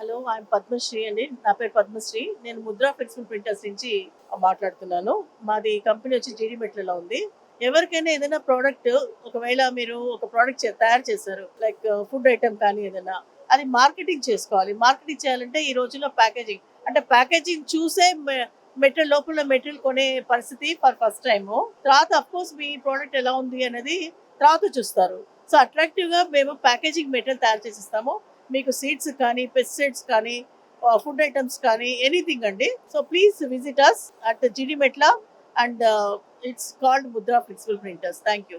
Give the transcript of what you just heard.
Hello, I'm Padmashri అండి. నా పేరు పద్మశ్రీ. నేను ముద్రా ఫ్లెక్సిబుల్ ప్రింటర్స్ నుంచి మాట్లాడుతున్నాను. మాది కంపెనీ వచ్చి జీడీ మెట్లలో ఉంది. ఎవరికైనా ఏదైనా ప్రోడక్ట్, ఒకవేళ మీరు ఒక ప్రోడక్ట్ తయారు చేశారు, లైక్ ఫుడ్ ఐటెమ్ కానీ ఏదైనా, అది మార్కెటింగ్ చేసుకోవాలి. మార్కెటింగ్ చేయాలంటే ఈ రోజుల్లో ప్యాకేజింగ్, అంటే ప్యాకేజింగ్ చూసే మెటీరియల్, లోపల మెటీరియల్ కొనే పరిస్థితి ఫర్ ఫస్ట్ టైము. తర్వాత అఫ్కోర్స్ మీ ప్రోడక్ట్ ఎలా ఉంది అనేది తర్వాత చూస్తారు. సో అట్రాక్టివ్గా మేము ప్యాకేజింగ్ మెటీరియల్ తయారు చేసి ఇస్తాము. మీకు సీడ్స్ కానీ, పెస్టిసైడ్స్ కానీ, ఫుడ్ ఐటమ్స్ కానీ, ఎనీథింగ్ అండి. So please visit us at Jeedimetla, and it's called Mudra flexible printers. Thank you.